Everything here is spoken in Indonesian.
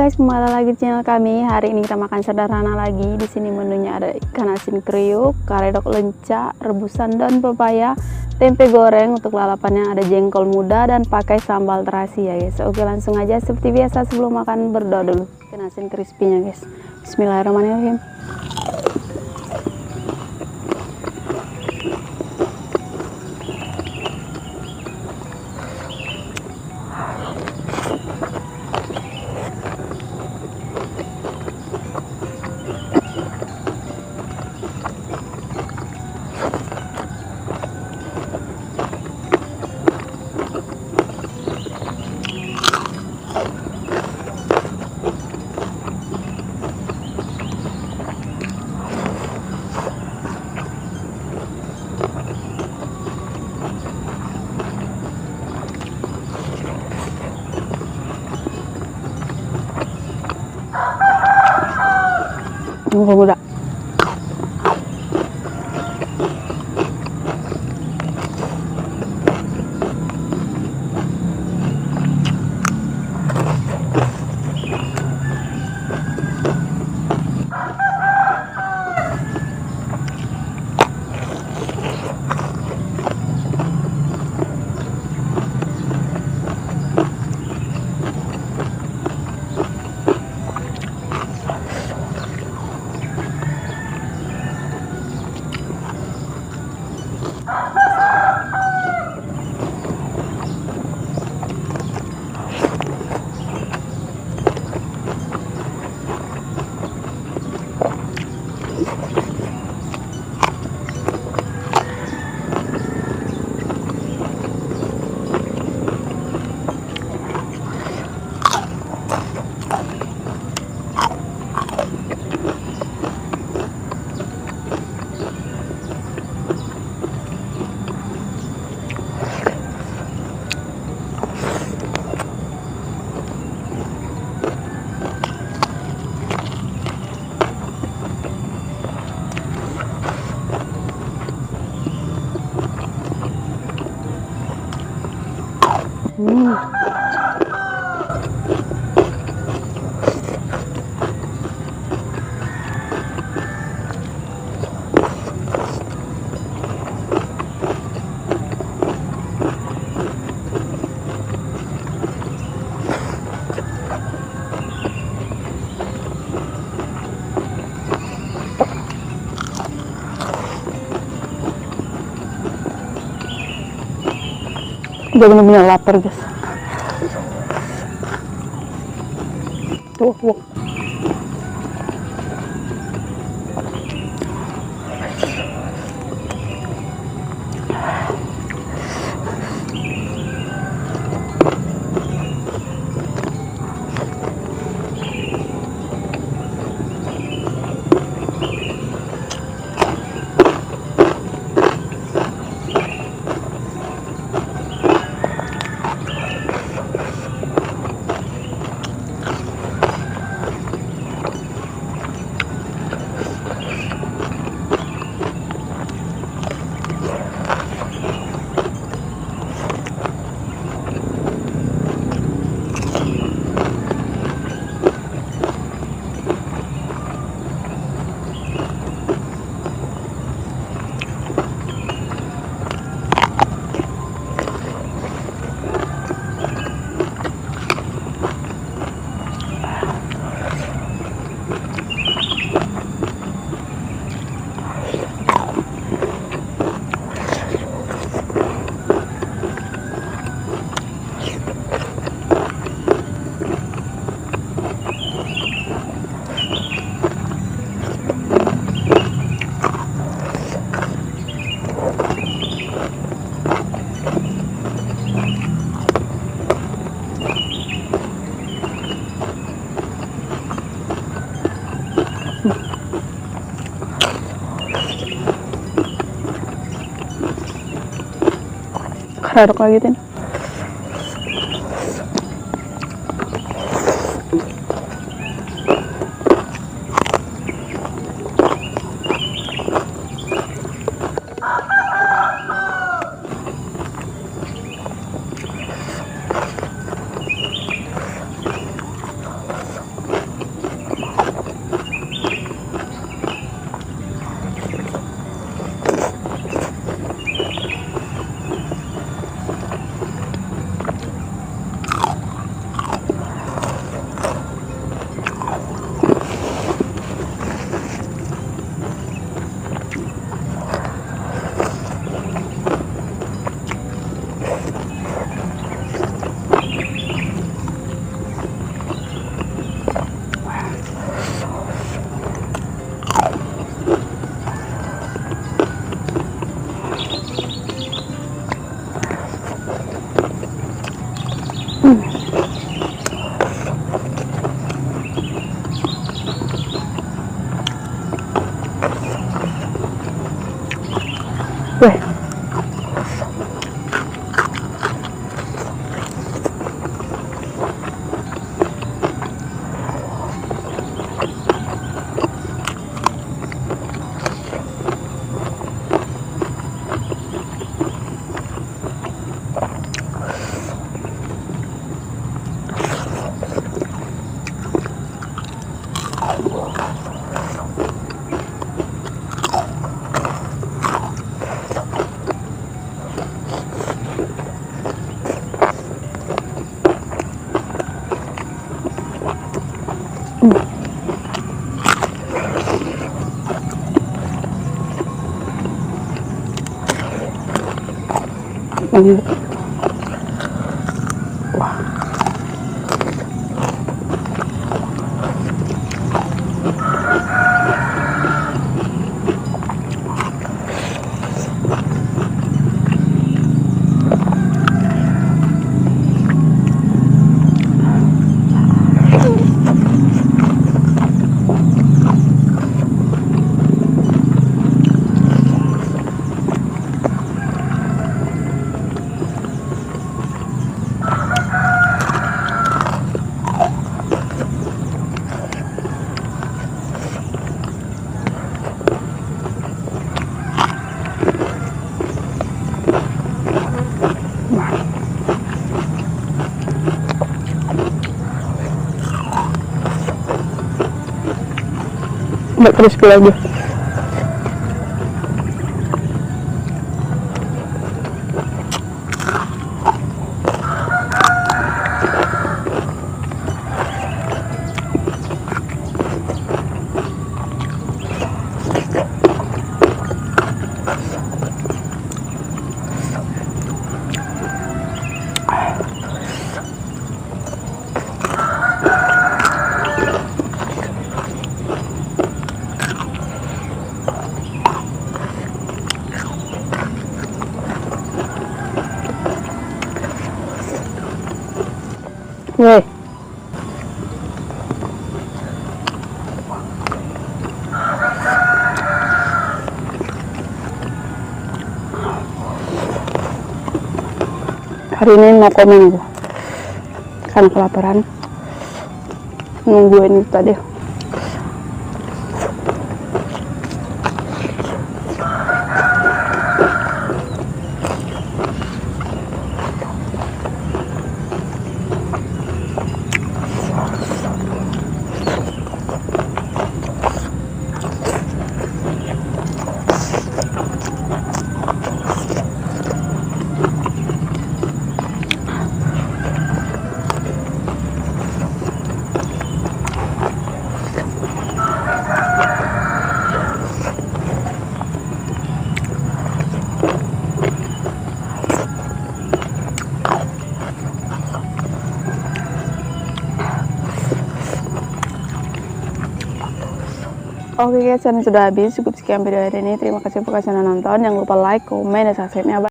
guys, kembali lagi di channel kami. Hari ini kita makan sederhana lagi. Di sini menunya ada ikan asin kriuk, karedok lenca, rebusan daun pepaya, tempe goreng. Untuk lalapannya ada jengkol muda dan pakai sambal terasi ya guys. Oke, langsung aja seperti biasa sebelum makan berdoa dulu. Ikan asin crispy-nya guys. Bismillahirrahmanirrahim. Jengkol muda. Udah bener-bener lapar guys. Tuh. Karedok lagi tin. Weh. Wah. Nggak crispy lagi. Weh. Hari ini mau komen aku karena kelaparan, nungguin itu tadi. Oke guys, ini sudah habis. Cukup sekian video hari ini. Terima kasih sudah nonton. Jangan lupa like, komen, dan subscribe-nya.